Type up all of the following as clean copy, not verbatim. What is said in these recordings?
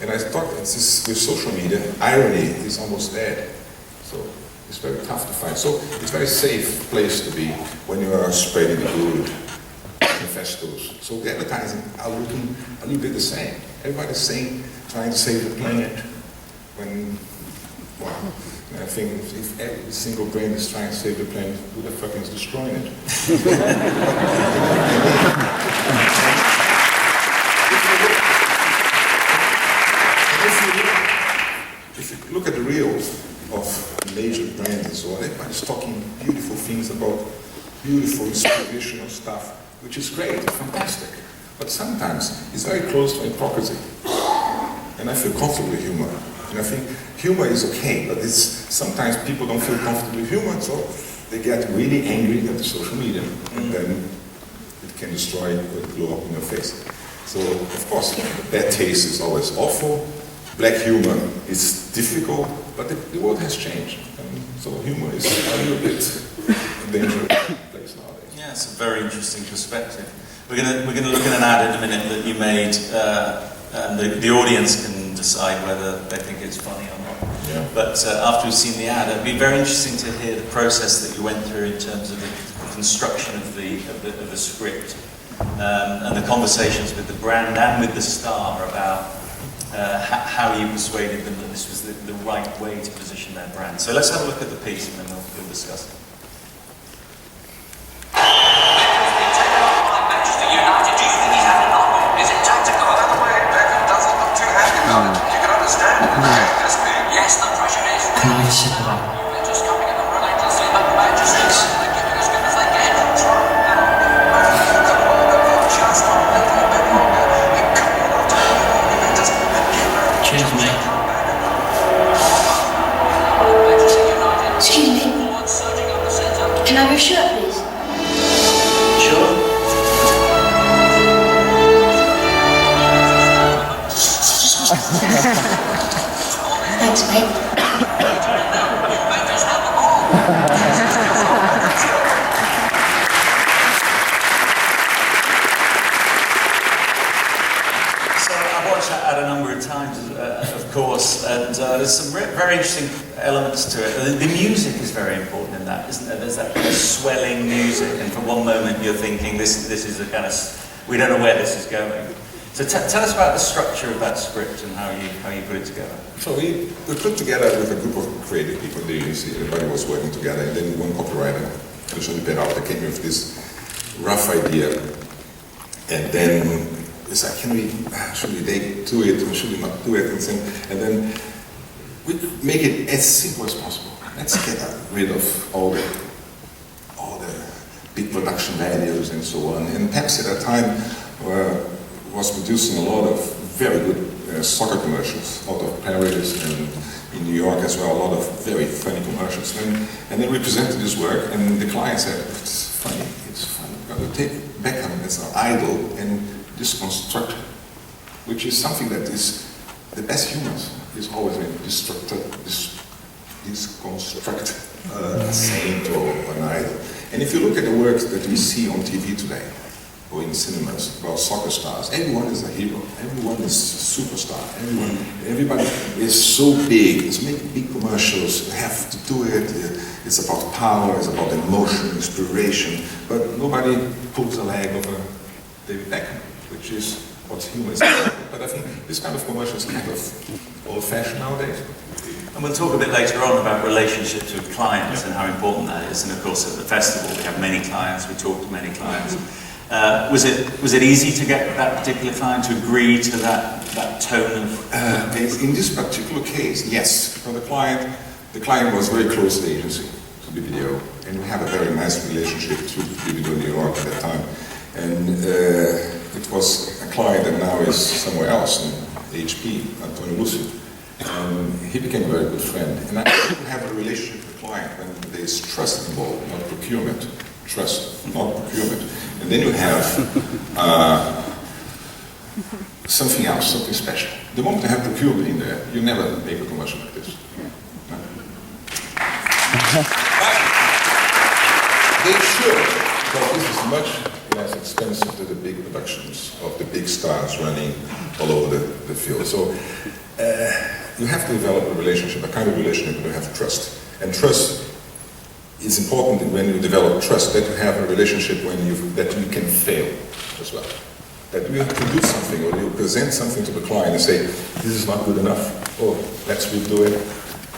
And I thought with social media, irony is almost dead. So it's very tough to find. So it's a very safe place to be when you are spreading the good manifestos. So the advertising are looking a little bit the same. Everybody's saying, trying to save the planet. When, wow, I think if every single brain is trying to save the planet, who the fuck is destroying it? If you look at the reels of major brands and so on, everybody's talking beautiful things about beautiful, inspirational stuff, which is great, fantastic. But sometimes it's very close to hypocrisy. And I feel comfortable with humor. And I think humor is okay, but sometimes people don't feel comfortable with humor, so they get really angry at the social media, and then it can destroy or blow up in your face. So, of course, bad taste is always awful. Black humor is difficult, but the world has changed. And so humor is a little bit dangerous place nowadays. Yeah, it's a very interesting perspective. We're going to look at an ad in a minute that you made, and the audience can decide whether they think it's funny or not. Yeah. But after we've seen the ad, it'd be very interesting to hear the process that you went through in terms of the construction of the script, and the conversations with the brand and with the star about how you persuaded them that this was the right way to position their brand. So let's have a look at the piece and then we'll discuss it. Manchester United, do you think he's had enough? Is it tactical? By the way, Beckham doesn't look too happy about it. You can understand. Yes, the pressure is. Can I sit down? They're just coming in them relentlessly, but Manchester United, they're giving as good as they get. Just not making it a bit longer. It could be enough time if it doesn't get very. Cheers, mate. Manchester United. Excuse me, Forward surging up the centre. can I have your shirt, please? Sure. Thanks, mate. Juventus have the ball. So I've watched that ad a number of times, of course, and there's some very interesting elements to it. The music is very important in that, isn't there? There's that kind of swelling music, and for one moment you're thinking this is a kind of, we don't know where this is going. So tell us about the structure of that script and how you put it together. So we put together with a group of creative people in the agency. Everybody was working together, and then one copywriter, Marcello Serpa, came with this rough idea, and then it's like, should we do it or should we not do it? And then we make it as simple as possible. Let's get rid of all the big production values and so on. And Pepsi at that time was producing a lot of very good soccer commercials out of Paris and in New York as well, a lot of very funny commercials. And then we presented this work, and the client said, it's funny. We're going to take Beckham as our idol and deconstruct, which is something that is the best humans is always in deconstruct a saint or an idol. And if you look at the works that we see on TV today, or in cinemas, about soccer stars, everyone is a hero, everyone is a superstar, everybody is so big, it's making big commercials, you have to do it, it's about power, it's about emotion, inspiration, but nobody pulls a leg over David Beckham, which is what humans do. But I think this kind of commercial is kind of old-fashioned nowadays. And we'll talk a bit later on about relationships with clients and how important that is. And of course at the festival we have many clients, we talk to many clients. Was it easy to get that particular client to agree to that tone of? In this particular case, yes. For the client was very close to the agency, to BBDO, and we have a very nice relationship to BBDO New York at that time. And it was a client that now is somewhere else in HP, Antonio Lucio. He became a very good friend. And I have a relationship with the client when there is trust involved, not procurement. Trust, not procurement. And then you have something else, something special. The moment you have procurement in there, you never make a commercial like this. No? They should, because this is much less expensive than the big productions of the big stars running all over the field. So you have to develop a relationship, a kind of relationship where you have trust. And trust is important when you develop trust, that you have a relationship that you can fail as well. That you produce something or you present something to the client and say, this is not good enough, or let's redo it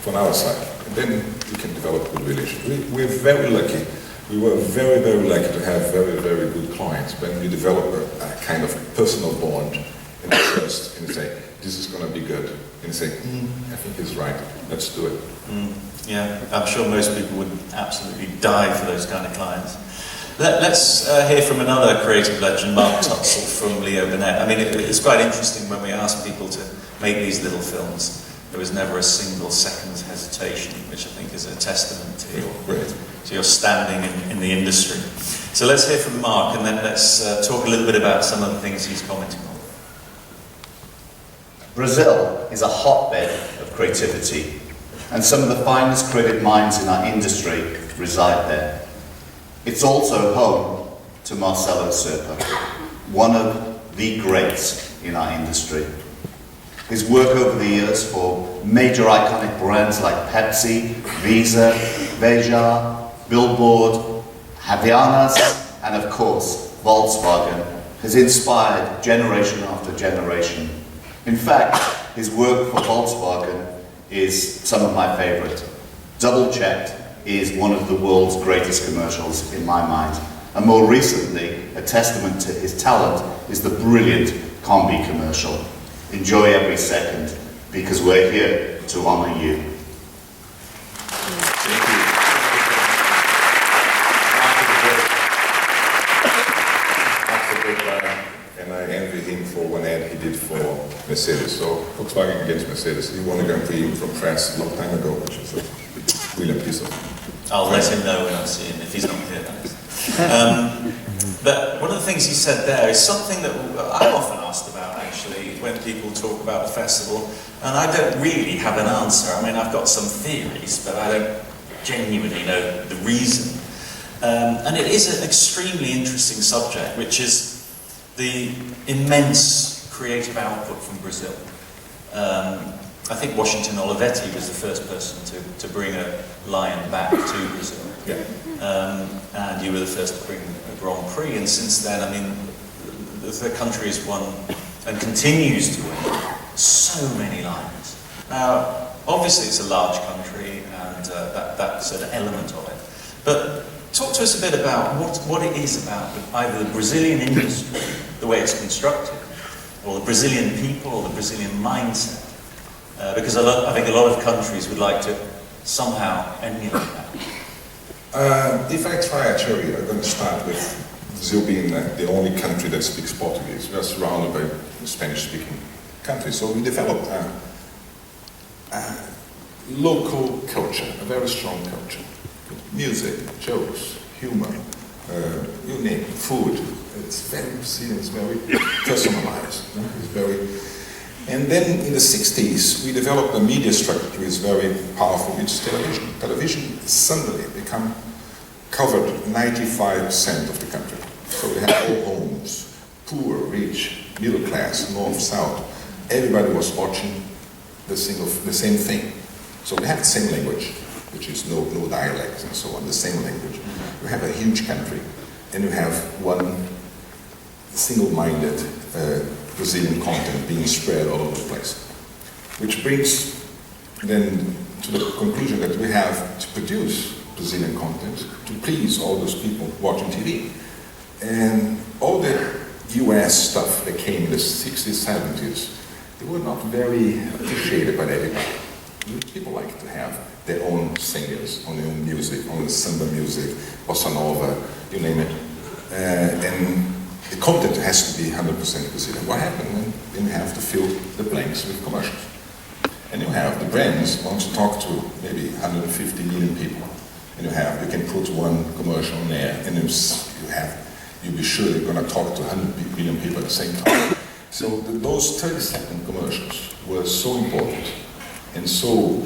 from our side. And then you can develop a good relationship. We're very lucky. We were very, very lucky to have very, very good clients when we develop a kind of personal bond and trust and say, this is going to be good. And say, I think he's right, let's do it. Yeah, I'm sure most people would absolutely die for those kind of clients. Let's hear from another creative legend, Mark Tutzel from Leo Burnett. I mean, it's quite interesting when we ask people to make these little films. There was never a single second's hesitation, which I think is a testament to your standing in the industry. So let's hear from Mark, and then let's talk a little bit about some of the things he's commenting on. Brazil is a hotbed of creativity, and some of the finest creative minds in our industry reside there. It's also home to Marcello Serpa, one of the greats in our industry. His work over the years for major iconic brands like Pepsi, Visa, Veja, Billboard, Havaianas, and of course, Volkswagen, has inspired generation after generation. In fact, his work for Volkswagen is some of my favorite. Double Checked is one of the world's greatest commercials in my mind. And more recently, a testament to his talent is the brilliant Combi commercial. Enjoy every second, because we're here to honor you. Thank you. That's a great guy, and I envy him for one ad he did for Mercedes. So Volkswagen against Mercedes. He won a Grand Prix from France a long time ago, which is a brilliant piece of. I'll let him know when I see him, if he's not here. But one of the things he said there is something that I'm often asked about, actually, when people talk about the festival, and I don't really have an answer. I mean, I've got some theories, but I don't genuinely know the reason. And it is an extremely interesting subject, which is the immense creative output from Brazil. I think Washington Olivetti was the first person to bring a lion back to Brazil. Yeah. And you were the first to bring a Grand Prix, and since then, I mean, the country has won and continues to win so many lions. Now, obviously it's a large country, and that's an element of it. But talk to us a bit about what it is about either the Brazilian industry, the way it's constructed, or the Brazilian people, or the Brazilian mindset. Because I think a lot of countries would like to somehow emulate that. If I try a cherry, I'm going to start with Brazil being the only country that speaks Portuguese. We are surrounded by Spanish-speaking countries, so we developed a local culture, a very strong culture. Music, jokes, humor, you name it, food. It's very Brazilian, it's very personalized. It's very. And then in the 60s, we developed a media structure which is very powerful, which is television. Television suddenly covered 95% of the country. So we had all homes, poor, rich, middle class, north, south. Everybody was watching the same thing. So we have the same language, which is no dialects and so on, the same language. We have a huge country, and you have one single-minded Brazilian content being spread all over the place. Which brings then to the conclusion that we have to produce Brazilian content to please all those people watching TV. And all the US stuff that came in the 60s, 70s, they were not very appreciated by everybody. People like to have their own singers, on their own music, on the samba music, bossa nova, you name it. And the content has to be 100% Brazilian. What happened? Then you have to fill the blanks with commercials. And you have the brands want to talk to maybe 150 million people. And you can put one commercial on there, and you'll be sure you're going to talk to 100 million people at the same time. So those 30-second commercials were so important and so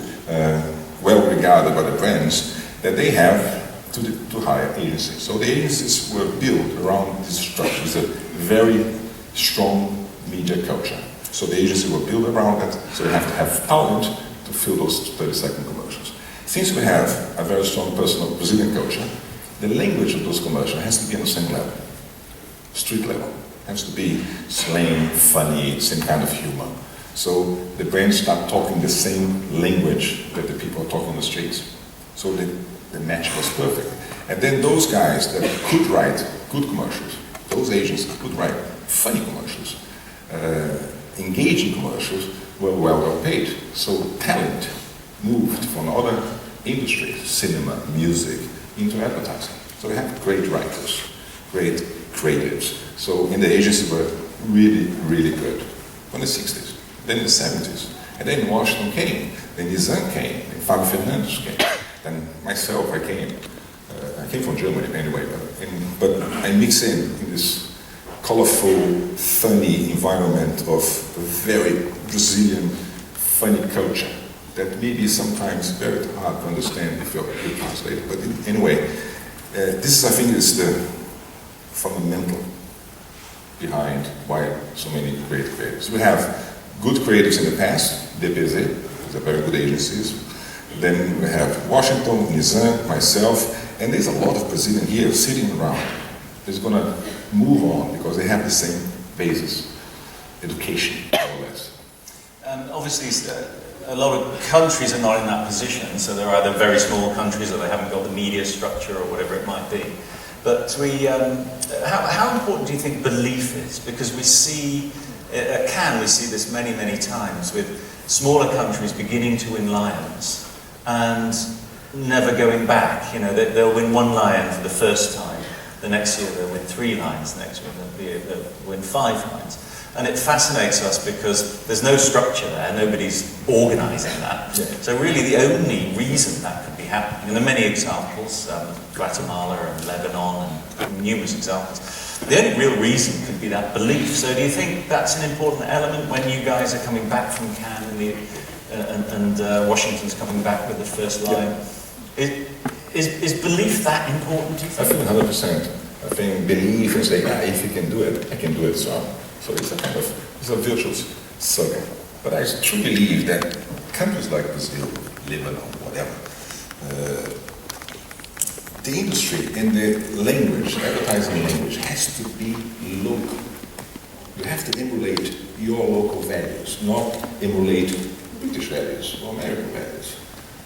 well regarded by the brands that they have to hire agencies. So the agencies were built around this structure. It's a very strong media culture. So the agency will build around that, so we have to have talent to fill those 30-second commercials. Since we have a very strong personal Brazilian culture, the language of those commercials has to be on the same level, street level. It has to be slang, funny, same kind of humor. So the brands start talking the same language that the people are talking on the streets. So the match was perfect. And then those guys that could write good commercials, those agents could write funny commercials, engaging commercials, were well paid. So talent moved from other industries, cinema, music, into advertising. So we have great writers, great creatives. So in the agency were really, really good. From the 60s, then in the 70s, and then Washington came, then Nizam came, then Fábio Fernandes came, then myself, I came from Germany anyway, but I mix in this colorful, funny environment of a very Brazilian, funny culture that maybe sometimes very hard to understand if you're a translator. But anyway, this is, I think, is the fundamental behind why so many great creatives. We have good creatives in the past, DPZ, these are very good agencies. Then we have Washington, Nizam, myself, and there's a lot of Brazilian here sitting around. They're going to move on because they have the same basis, education, more or less. Obviously, a lot of countries are not in that position, so they're either very small countries or they haven't got the media structure or whatever it might be. But how important do you think belief is? Because we see, we see this many, many times with smaller countries beginning to win lions and never going back. You know, they'll win one lion for the first time. The next year they'll win 3 lions. The next year they'll win 5 lions. And it fascinates us because there's no structure there. Nobody's organising that. Yeah. So really the only reason that could be happening, and there are many examples, Guatemala and Lebanon and numerous examples, the only real reason could be that belief. So do you think that's an important element when you guys are coming back from Cannes and Washington's coming back with the first lion? Yeah. Is belief that important, do you think? I think 100%. I think belief and saying, if you can do it, I can do it. So it's a kind of, it's a virtuous circle. But I truly believe that countries like Brazil, Lebanon, whatever, the industry and the language, advertising language, has to be local. You have to emulate your local values, not emulate British values or American values.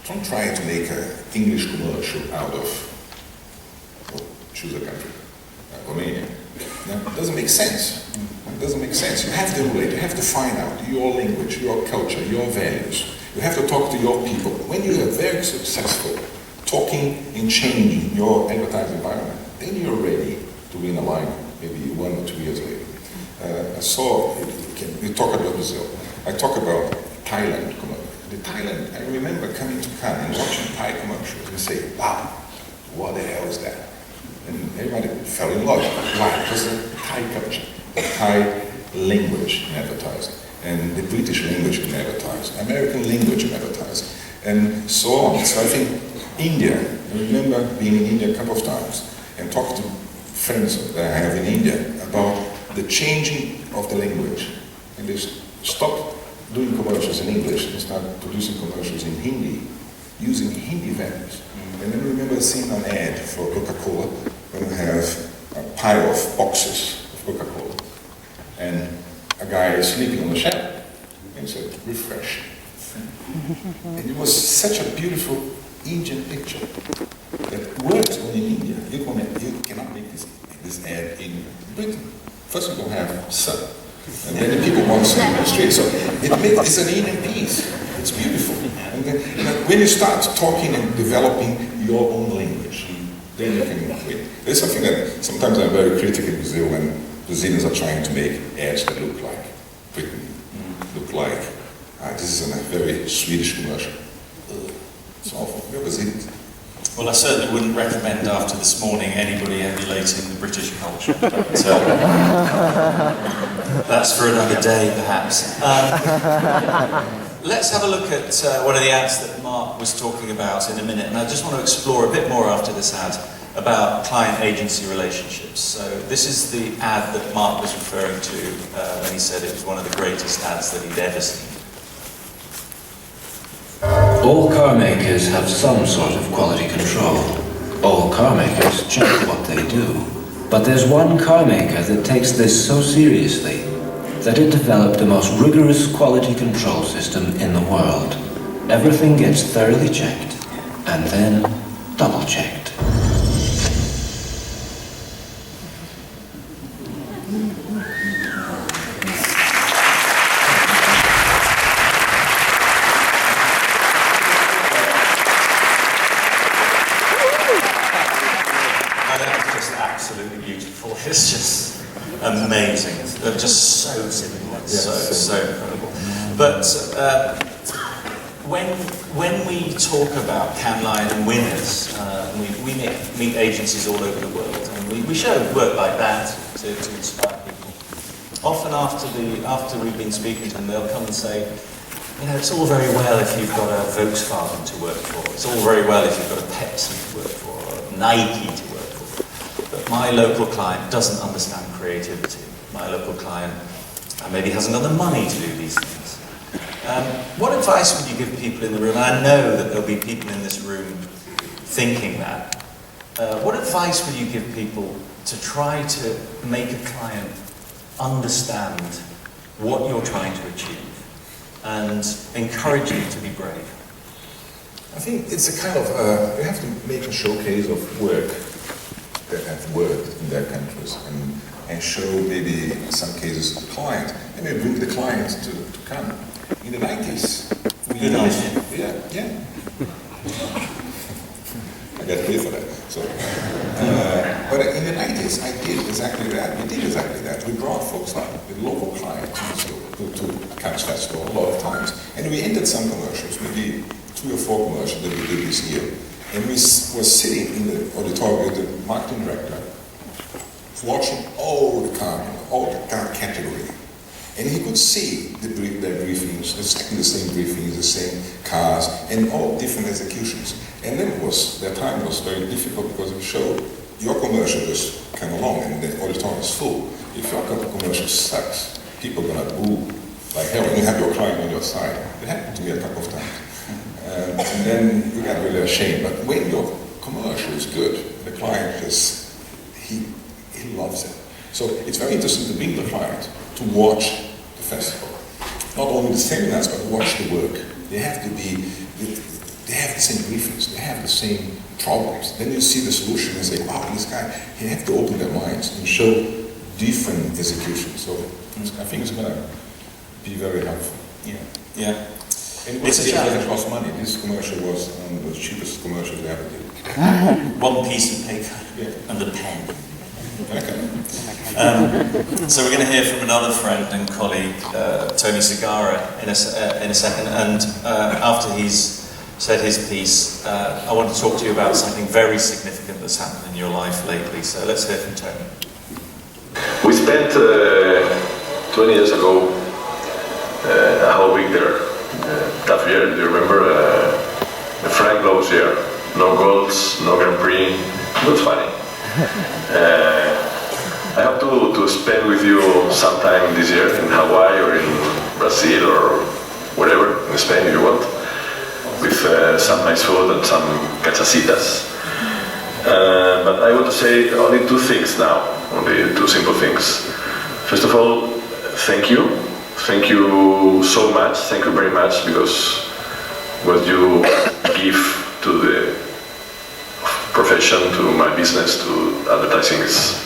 Don't try to make an English commercial out of, choose a country, Romania. No, it doesn't make sense. It doesn't make sense. You have to emulate, you have to find out your language, your culture, your values. You have to talk to your people. When you are very successful talking and changing your advertising environment, then you're ready to win a line maybe 1 or 2 years later. I saw, you talk about Brazil, I talk about Thailand. The Thailand, I remember coming to Cannes and watching Thai commercials and say, wow, what the hell is that? And everybody fell in love. Why? Because the Thai culture, the Thai language in advertising, and the British language in advertising, American language in advertising, and so on. So I think India, I remember being in India a couple of times and talking to friends that I have in India about the changing of the language. And they stopped doing commercials in English and start producing commercials in Hindi, using Hindi values. And then I remember seeing an ad for Coca-Cola when you have a pile of boxes of Coca-Cola and a guy is sleeping on the shelf and said, refresh. And it was such a beautiful Indian picture that works only in India. You cannot make this ad in Britain. First you don't have sun. And then the people want to sleep in the street. So it's an Indian piece. It's beautiful. And then, when you start talking and developing your own language, then you can win. There's something that sometimes I'm very critical in Brazil when Brazilians are trying to make ads that look like Britain, look like, this is a very Swedish commercial. It's awful. We're Brazilians. Well, I certainly wouldn't recommend after this morning anybody emulating the British culture, but that's for another day perhaps. Let's have a look at one of the ads that Mark was talking about in a minute, and I just want to explore a bit more after this ad about client-agency relationships. So this is the ad that Mark was referring to when he said it was one of the greatest ads that he'd ever seen. All car makers have some sort of quality control. All car makers check what they do. But there's one car maker that takes this so seriously that it developed the most rigorous quality control system in the world. Everything gets thoroughly checked and then double-checked. Absolutely beautiful. It's just amazing. They're just so typical. So incredible. But when we talk about Cannes Lion and winners, we meet agencies all over the world, and we show work like that to inspire people. Often after we've been speaking to them, they'll come and say, you know, it's all very well if you've got a Volkswagen to work for. It's all very well if you've got a Pepsi to work for, or a Nike to work for. But my local client doesn't understand creativity. My local client maybe hasn't got the money to do these things. What advice would you give people in the room? And I know that there'll be people in this room thinking that. What advice would you give people to try to make a client understand what you're trying to achieve and encourage them to be brave? I think it's a kind of, you have to make a showcase of work that have worked in their countries and show maybe in some cases the client, and then bring the client to come. In the 90s, yeah. I got paid for that. So, but in the 90s, I did exactly that. We did exactly that. We brought Volkswagen, the local client, to catch that store a lot of times, and we ended some commercials, maybe 3 or 4 commercials that we did this year. And we were sitting in the auditorium with the marketing director, watching all the car category. And he could see their briefings, exactly the same briefings, the same cars, and all different executions. And then their time was very difficult because it showed your commercial just came along and the auditorium is full. If your commercial sucks, people are gonna boo like hell, and you have your client on your side. It happened to me a couple of times. And then you got really ashamed. But when your commercial is good, the client just, he loves it. So it's very interesting to bring the client to watch the festival. Not only the seminars, but watch the work. They have to be, they have the same briefings, they have the same problems. Then you see the solution and say, wow, this guy, he have to open their minds and show different executions. So I think it's going to be very helpful. Yeah. And it doesn't cost money. This commercial was the cheapest commercial we ever did. One piece of paper and a pen. Okay. So we're going to hear from another friend and colleague, Tony Segara, in a second. And after he's said his piece, I want to talk to you about something very significant that's happened in your life lately. So let's hear from Tony. We spent 20 years ago a whole week there. Tough year, do you remember? The Frank Lowe's year. No goals, no Grand Prix. It was funny. I hope to spend with you sometime this year in Hawaii or in Brazil or wherever, in Spain if you want, with some nice food and some cachasitas. But I want to say only 2 things now, only 2 simple things. First of all, thank you. Thank you so much, thank you very much, because what you give to the profession, to my business, to advertising is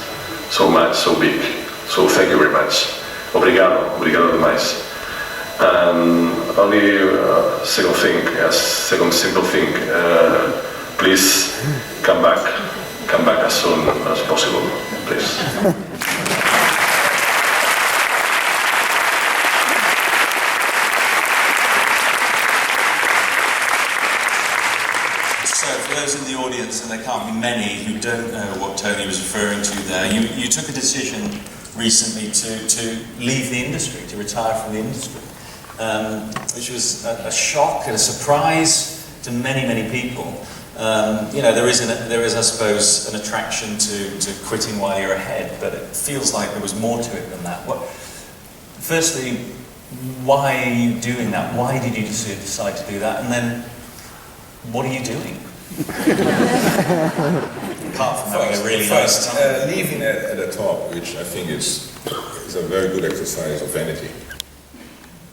so much, so big. So thank you very much. Obrigado, obrigado demais. And only second thing, second simple thing, please come back as soon as possible, please. So for those in the audience, and there can't be many who don't know what Tony was referring to there, you took a decision recently to leave the industry, to retire from the industry, which was a shock and a surprise to many, many people. There is, I suppose, an attraction to quitting while you're ahead, but it feels like there was more to it than that. Firstly, why are you doing that? Why did you decide to do that? And then, what are you doing? Apart from having a really nice time. Leaving at the top, which I think is a very good exercise of vanity.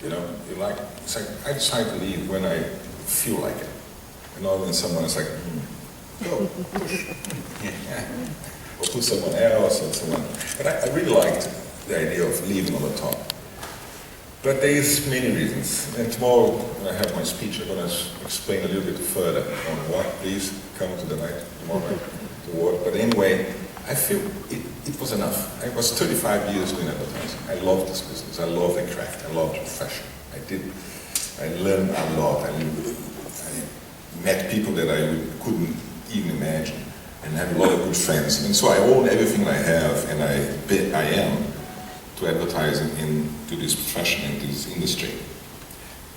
It's like I decide to leave when I feel like it. And not when someone is like, go, push. Yeah. Or put someone else or someone. But I really liked the idea of leaving on the top. But there's many reasons. And tomorrow, when I have my speech, I'm going to explain a little bit further on what. Please come to the night tomorrow to work. But anyway, I feel it was enough. I was 35 years doing advertising. I love this business. I love the craft. I love the profession. I learned a lot. I met people that I couldn't even imagine, and have a lot of good friends. And so I own everything I have, and I am to advertising into this profession, in this industry.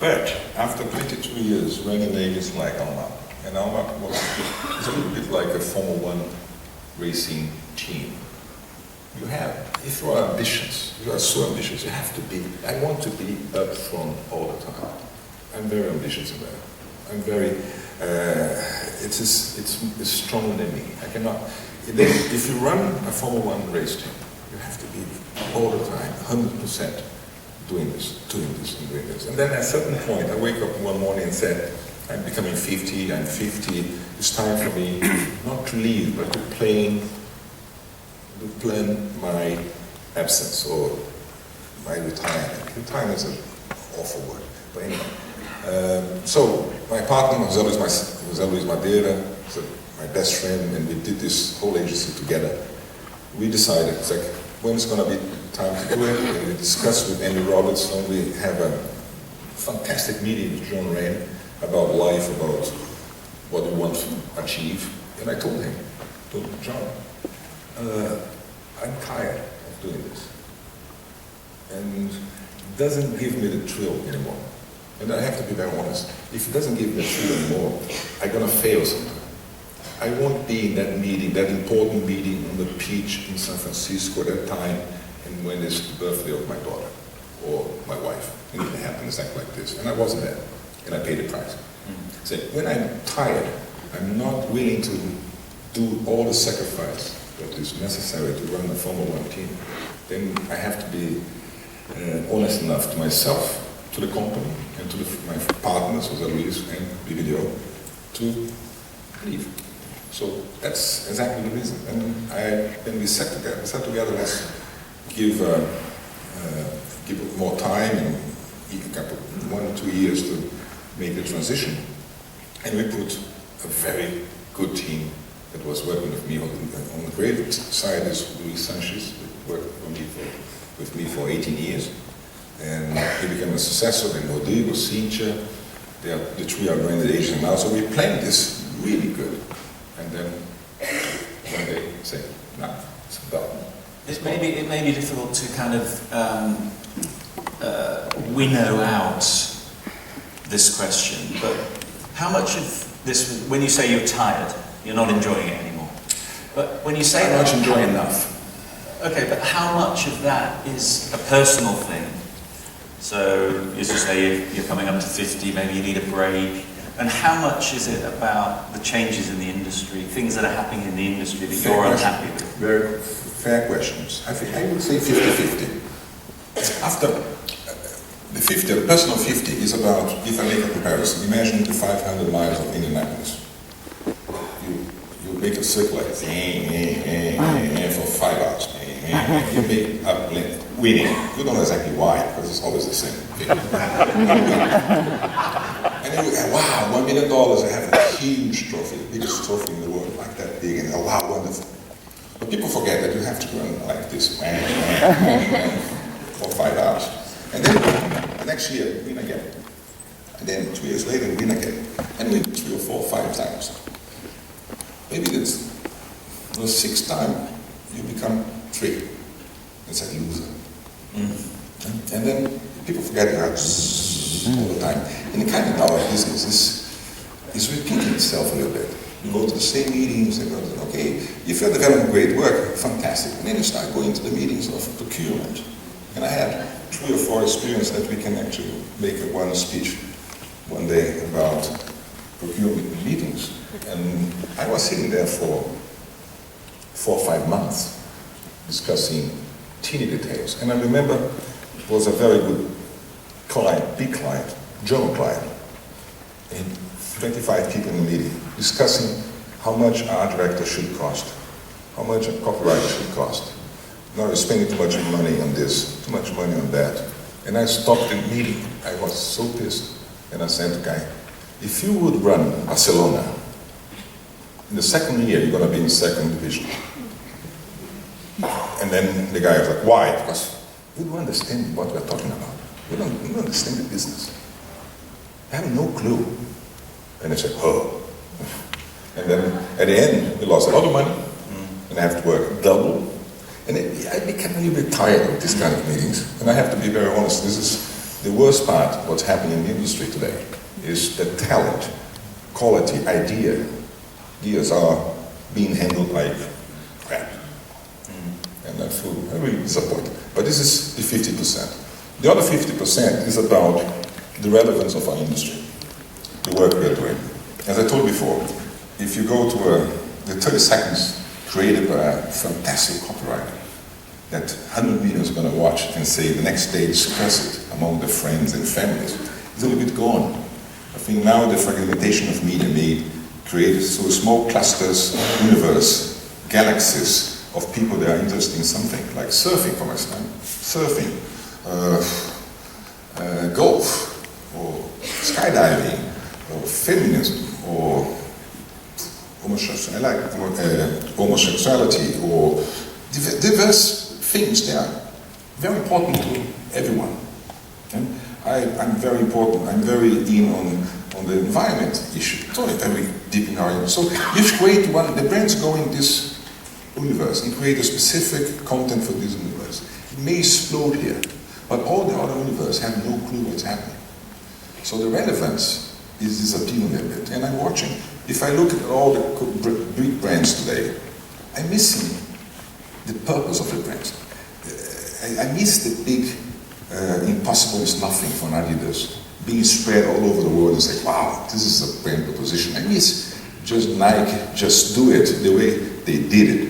But after 22 years running an agency like Almap, and Almap was a little bit like a Formula 1 racing team. If you are ambitious, you are so ambitious, you have to be, I want to be up front all the time. I'm very ambitious about it. I'm very, it's stronger than me. I cannot, if you run a Formula 1 race team, you have to be all the time, 100% doing this. And then at a certain point, I wake up one morning and said, I'm becoming 50, I'm 50, it's time for me not to leave, but to plan my absence or my retirement. Retirement is an awful word, but anyway. So my partner, Marcello Serpa, my best friend, and we did this whole agency together. We decided, it's like, when it's going to be time to do it, and we discussed with Andy Roberts, and we have a fantastic meeting with John Rain about life, about what we want to achieve. And I told him, John, I'm tired of doing this. And it doesn't give me the thrill anymore. And I have to be very honest. If it doesn't give me the thrill anymore, I'm going to fail sometime. I won't be in that meeting, that important meeting on the beach in San Francisco at that time, and when it's the birthday of my daughter or my wife. And it happened exactly like this. And I wasn't there. And I paid the price. So when I'm tired, I'm not willing to do all the sacrifice that is necessary to run a Formula 1 team. Then I have to be honest enough to myself, to the company, and to my partners, Luis and BBDO, to leave. So that's exactly the reason. And when we sat together, let's give more time and a couple, 1 or 2 years to make the transition. And we put a very good team that was working with me. On the great side is Luis Sanchez, who worked with me for 18 years. And he became a successor, then Rodrigo, Cintia, the 3 are running the agency now. So we planned this really good. And then one day say, no, it's done. It may be difficult to kind of winnow out this question, but how much of this, when you say you're tired, you're not enjoying it anymore, but when you say I'm not enjoying enough. Okay, but how much of that is a personal thing? So, as you say, you're coming up to 50, maybe you need a break. And how much is it about the changes in the industry, things that are happening in the industry that you're unhappy with? Very fair questions. I would say 50-50. After the 50, the personal 50 is about, if I make a comparison, imagine the 500 miles of Indianapolis. You make a circle like this, for 5 hours. You make up winning. You don't know exactly why, because it's always the same thing. And then you go, wow, $1 million, I have a huge trophy, the biggest trophy in the world, like that big, and wow, wonderful. But people forget that you have to run like this, for 5 hours. And then the next year, win again. And then 2 years later, win again. And win 3 or 4 or 5 times. Maybe it's the 6th time you become 3. It's a loser. And then people forget that all the time. And the kind of our business is repeating itself a little bit. You go to the same meetings, and go, okay, if you're developing great work, fantastic. And then you start going to the meetings of procurement. And I had 3 or 4 experiences that we can actually make one speech one day about procurement meetings. And I was sitting there for 4 or 5 months discussing teeny details. And I remember it was a very good client, big client, German client, and 25 people in the meeting discussing how much art director should cost, how much a copywriter should cost. Now you're spending too much money on this, too much money on that. And I stopped the meeting. I was so pissed. And I said to the guy, if you would run Barcelona, in the second year, you're going to be in the second division. And then the guy was like, why? Because you don't understand what we're talking about. You don't understand the business. I have no clue. And I said, oh. And then at the end, we lost a lot of money, and I have to work double. And I became a little bit tired of this kind of meetings. And I have to be very honest, this is the worst part of what's happening in the industry today, is that talent, quality, ideas are being handled like crap. And I feel really disappointed. But this is the 50%. The other 50% is about the relevance of our industry, the work we are doing. As I told before, if you go to the 30 seconds created by a fantastic copywriter that 100 million is going to watch and say the next day discuss it among their friends and families, it's a little bit gone. I think now the fragmentation of media may create so small clusters, universe, galaxies of people that are interested in something, like surfing, for example, surfing, golf, or skydiving, or feminism, or homosexuality, or diverse things. They are very important to everyone. And I'm very important. I'm very in on the environment issue. It's only very deep in our industry. So you create one. The brands go in this universe and create a specific content for this universe. It may explode here, but all the other universe have no clue what's happening. So the relevance is disappearing a bit. And I'm watching. If I look at all the big brands today, I'm missing the purpose of the brands. I miss the big impossible is nothing for Adidas being spread all over the world and say, wow, this is a brand proposition. I miss just Nike, just do it the way they did it.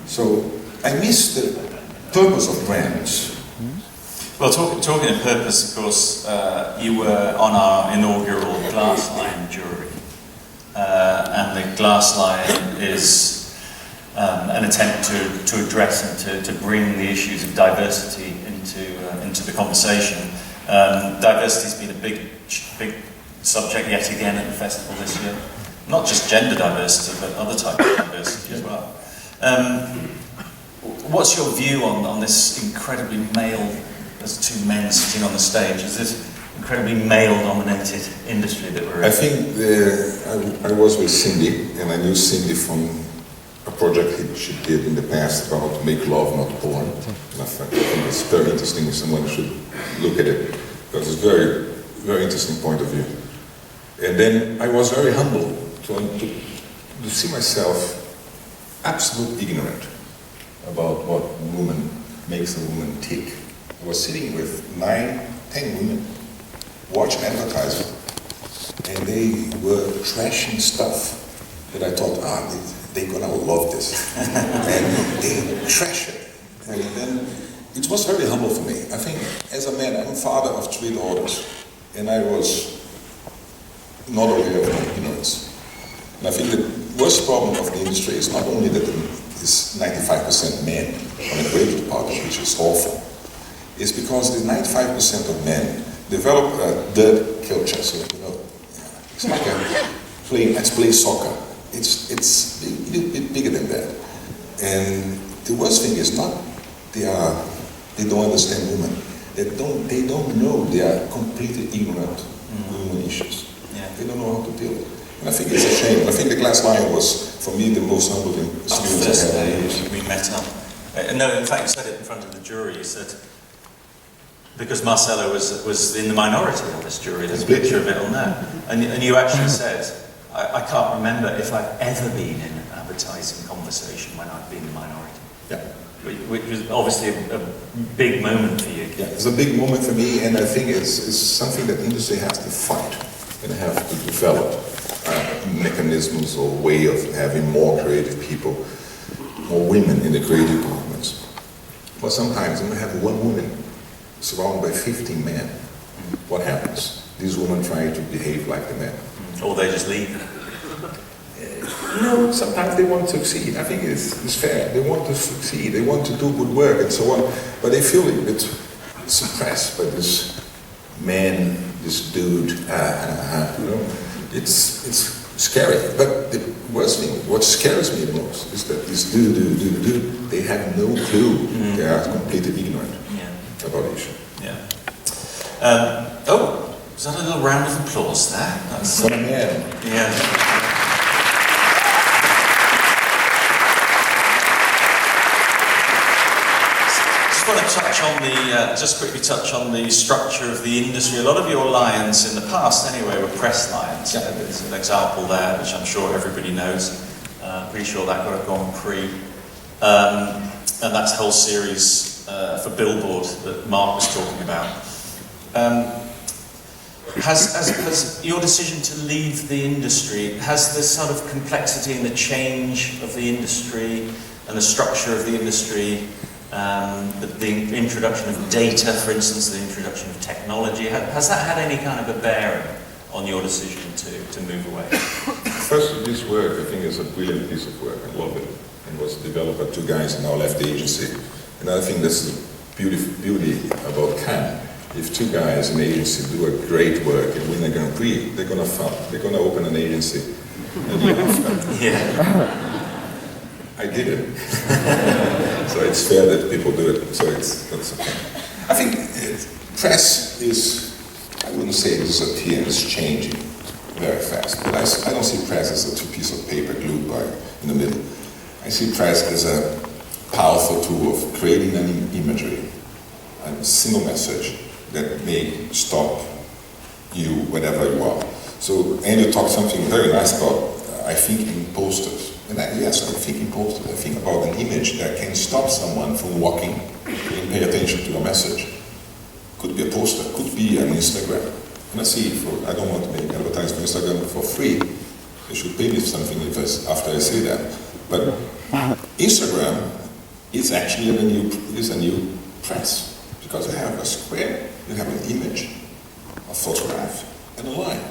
So I miss the purpose of brands. Well, talking of purpose, of course, you were on our inaugural Glass Lion jury. And the Glass Lion is an attempt to address and to bring the issues of diversity into the conversation. Diversity's been a big subject yet again at the festival this year. Not just gender diversity, but other types of diversity as well. What's your view on this incredibly male? There's 2 men sitting on the stage. Is this incredibly male-dominated industry that we're in? I think I was with Cindy, and I knew Cindy from a project she did in the past about make love, not porn. And I think it's very interesting if someone should look at it, because it's a very, very interesting point of view. And then I was very humble to see myself absolutely ignorant about what woman makes a woman tick. I was sitting with 9, 10 women watching advertising, and they were trashing stuff that I thought, they're gonna love this. And they trash it. And then it was very humble for me. I think as a man, I'm a father of 3 daughters, and I was not aware of my ignorance. And I think the worst problem of the industry is not only that it's 95% men on the creative part, which is awful. It's because the 95% of men develop a dirt culture. So, it's like let's play soccer. It's a little bit bigger than that. And the worst thing is not they don't understand women. They don't know they are completely ignorant of women issues. Yeah. They don't know how to deal with it. And I think it's a shame. I think the Glass Lion was, for me, the most humbling experience I had. First day we met up. No, in fact, you said it in front of the jury. You said, because Marcello was in the minority of this jury, there's a picture of it on there. And you actually said, I can't remember if I've ever been in an advertising conversation when I've been the minority. Yeah. Which was obviously a big moment for you. Yeah, it's a big moment for me, and I think it's something that industry has to fight and have to develop mechanisms or way of having more creative people, more women in the creative departments. But sometimes when you have one woman surrounded by 15 men, what happens? These women try to behave like the men. Or they just leave. No, sometimes they want to succeed. I think it's fair. They want to succeed. They want to do good work and so on. But they feel a bit suppressed by this man, this dude. You know, it's scary. But the worst thing, what scares me the most, is that this dude, they have no clue. They are completely ignorant about the issue. Yeah. Is that a little round of applause there? That's for a man. Yeah. Just quickly touch on the structure of the industry. A lot of your lions in the past, anyway, were press lions. Yeah. There's an example there, which I'm sure everybody knows. Pretty sure that got a Grand Prix. And that's a whole series for Billboard that Mark was talking about. Has your decision to leave the industry, has the sort of complexity and the change of the industry and the structure of the industry, the introduction of data, for instance, the introduction of technology, has that had any kind of a bearing on your decision to move away? First, this work, I think, is a brilliant piece of work. I love it. It was developed by two guys and now left the agency. And I think that's the beauty about Cannes. If two guys in the agency do a great work and win a Grand Prix, they're gonna open an agency. Yeah. I did it. So it's fair that people do it. So that's okay. I think press is, I wouldn't say disappearing, it's changing very fast. But I don't see press as a piece of paper glued in the middle. I see press as a powerful tool of creating an imagery, a single message that may stop you whenever you are. So Andrew talked something very nice about, I think in posters. And yes, I think in posters, I think about an image that can stop someone from walking and pay attention to a message. Could be a poster, could be an Instagram. And I don't want to make advertising for Instagram for free. They should pay me something after I say that. But Instagram is actually a new press, because you have a square, you have an image, a photograph, and a line.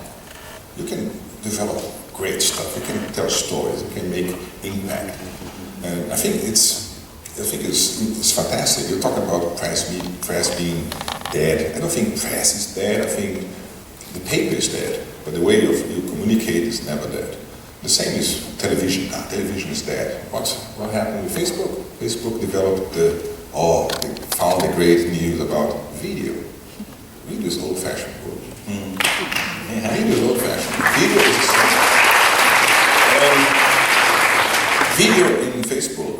You can develop great stuff. You can tell stories. You can make impact. And I think it's fantastic. You talk about press being dead. I don't think press is dead. I think the paper is dead, but the way you communicate is never dead. The same is television. Television is dead. What happened with Facebook? Facebook developed they found the great news about video. Video is old-fashioned. Video is old-fashioned. Video is video in Facebook.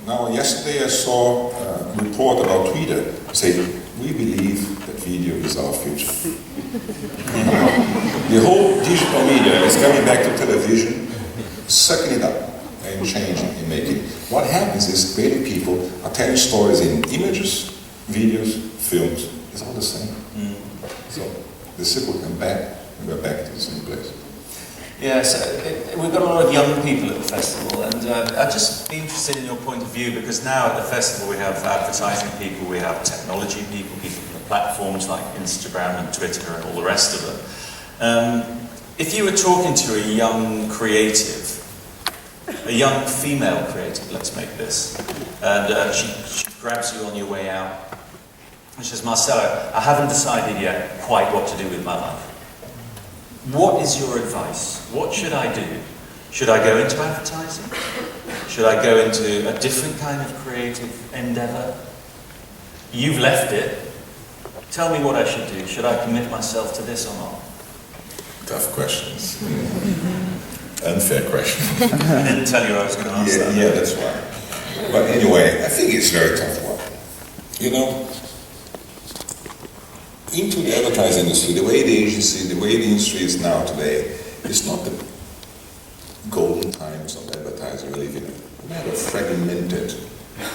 Now, yesterday I saw a report about Twitter saying, we believe that video is our future. The whole digital media is coming back to television, sucking it up and changing and making. What happens is creative people are telling stories in images, videos, films. It's all the same. So the circle come back and we're back to the same place. Yeah, so we've got a lot of young people at the festival, and I'd just be interested in your point of view, because now at the festival we have advertising people, we have technology people from the platforms like Instagram and Twitter and all the rest of them. If you were talking to a young creative, a young female creative, let's make this, and she grabs you on your way out, and she says, Marcello, I haven't decided yet quite what to do with my life. What is your advice? What should I do? Should I go into advertising? Should I go into a different kind of creative endeavor? You've left it. Tell me what I should do. Should I commit myself to this or not? Tough questions. Unfair question. I didn't tell you I was going to ask that. Yeah, that's why. But anyway, I think it's a very tough one. You know, into the advertising industry, the way the industry is now today, it's not the golden times of advertising we live in. We have a fragmented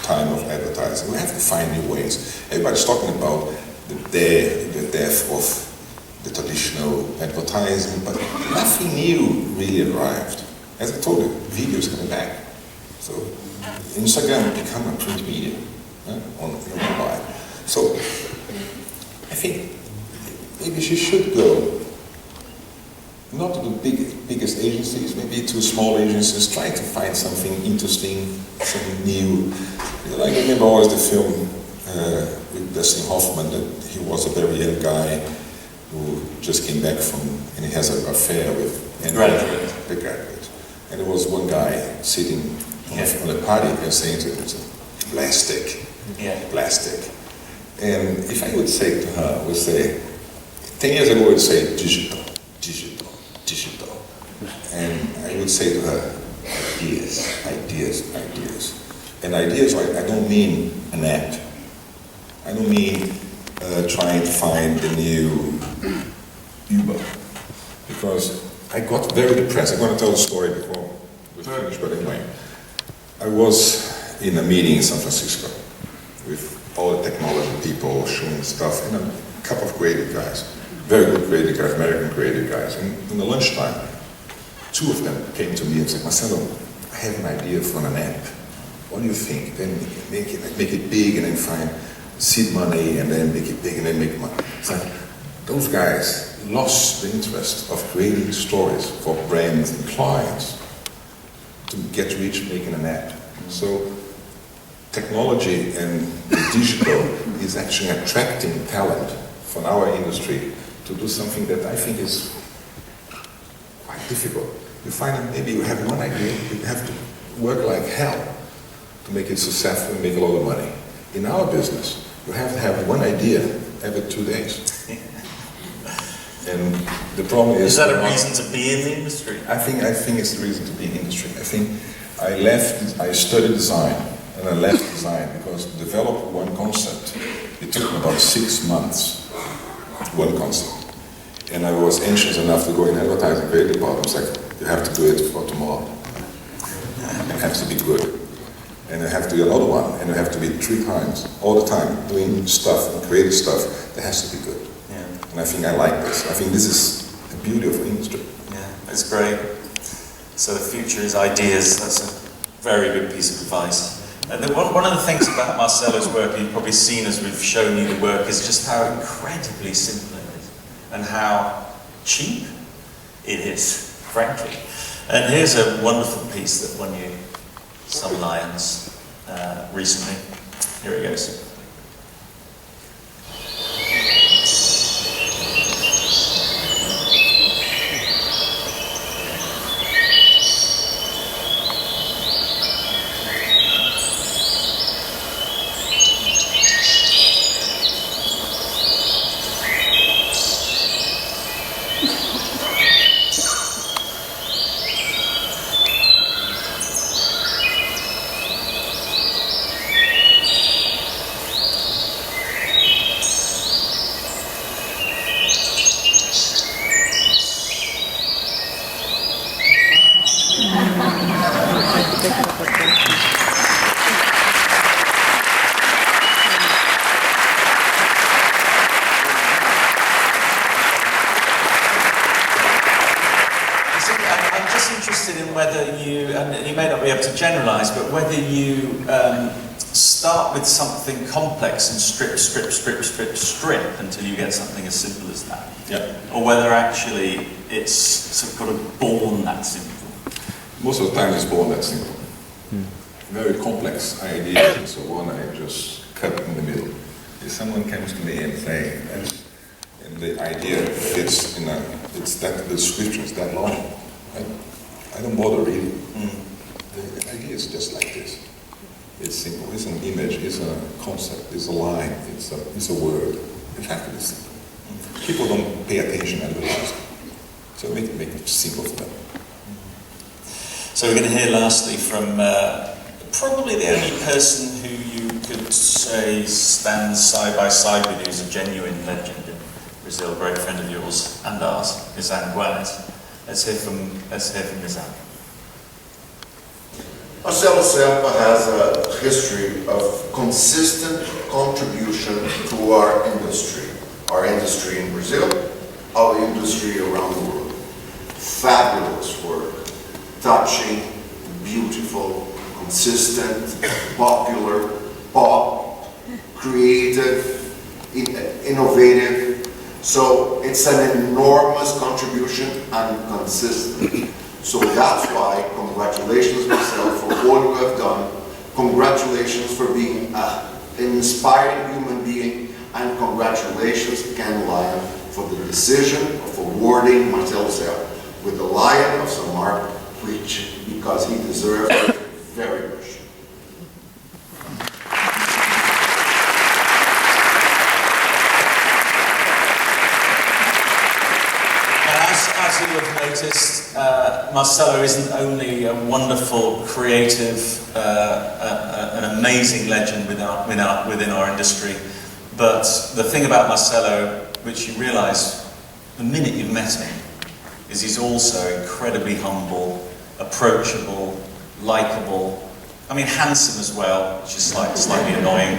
time of advertising. We have to find new ways. Everybody's talking about the death of the traditional advertising, but nothing new really arrived. As I told you, video is coming back. So Instagram will become a print media on your mobile. So I think maybe she should go not to the biggest agencies, maybe to small agencies, try to find something interesting, something new. I remember always the film with Dustin Hoffman, that he was a very young guy who just came back from, and he has an affair with the graduate. And there was one guy sitting on a party and saying to him, plastic, plastic. And if I would say to her, I would say, 10 years ago I would say digital. And I would say to her, ideas. And ideas, I don't mean an app. I don't mean trying to find the new Uber. Because I got very depressed. I'm going to tell the story before we finish, but anyway. I was in a meeting in San Francisco with all the technology people showing stuff, and a couple of creative guys, very good creative guys, American creative guys. And in the lunchtime, two of them came to me and said, Marcello, I have an idea for an app. What do you think? Then make it big, and then find seed money, and then make it big, and then make money. It's like, those guys lost the interest of creating stories for brands and clients to get rich making an app. So technology and the digital is actually attracting talent from our industry to do something that I think is quite difficult. You find that maybe you have one idea, you have to work like hell to make it successful and make a lot of money. In our business, you have to have one idea every 2 days. And the problem is... Is that a reason to be in the industry? I think it's the reason to be in the industry. I think I studied design, and I left design because to develop one concept, it took me about 6 months, one concept. And I was anxious enough to go in advertising creative department. Like, you have to do it for tomorrow. It has to be good. And I have to do another one, and I have to be 3 times, all the time, doing stuff and creative stuff that has to be good. Yeah. And I think I like this. I think this is the beauty of the industry. Yeah, it's great. So the future is ideas. That's a very good piece of advice. And one of the things about Marcello's work, you've probably seen as we've shown you the work, is just how incredibly simple it is and how cheap it is, frankly. And here's a wonderful piece that won you some Lions recently. Here it goes. And you may not be able to generalize, but whether you start with something complex and strip until you get something as simple as that. Yeah. Or whether actually it's sort of born that simple. Most of the time it's born that simple. Very complex ideas and so on, I just cut in the middle. If someone comes to me and say, and the idea fits in it's that the description is that long, I don't bother reading. The idea is just like this. It's simple. It's an image. It's a concept. It's a line. It's a word. It has to be simple. People don't pay attention to advertising, so make it simple for them. So we're going to hear lastly from probably the only person who you could say stands side by side with you as a genuine legend in Brazil, a great friend of yours and ours, Nizam Guanez. Let's hear from Nizam. Marcello Serpa has a history of consistent contribution to our industry in Brazil, our industry around the world. Fabulous work, touching, beautiful, consistent, popular, pop, creative, innovative. So it's an enormous contribution and consistent. So that's why, congratulations Marcelo for all you have done. Congratulations for being an inspiring human being, and congratulations Ken Lyon for the decision of awarding Marcello Serpa with the Lion of San Mark, because he deserves it very much. As you have noticed, Marcello isn't only a wonderful, creative, an amazing legend within our industry, but the thing about Marcello, which you realise the minute you've met him, is he's also incredibly humble, approachable, likeable. I mean, handsome as well, which is slightly annoying.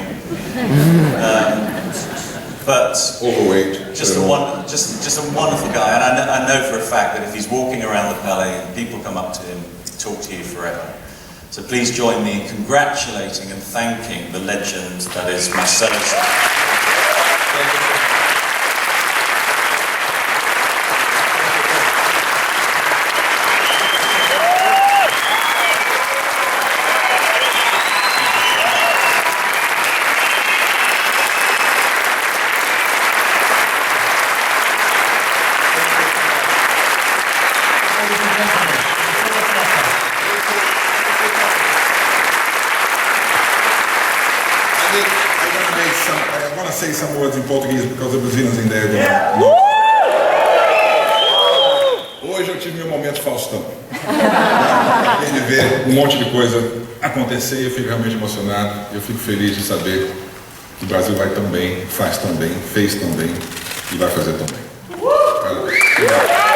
But overweight. Just a wonderful guy, and I know for a fact that if he's walking around the Palais and people come up to him, talk to you forever. So please join me in congratulating and thanking the legend that is Marcello Serpa. I want to say some words in Portuguese because the Brazilians in there. Hoje eu tive meu momento Faustão. De ver monte de coisa acontecer e eu fico realmente emocionado. Eu fico feliz de saber que o Brasil vai tão bem, faz tão bem, fez tão bem e vai fazer tão bem. Parabéns.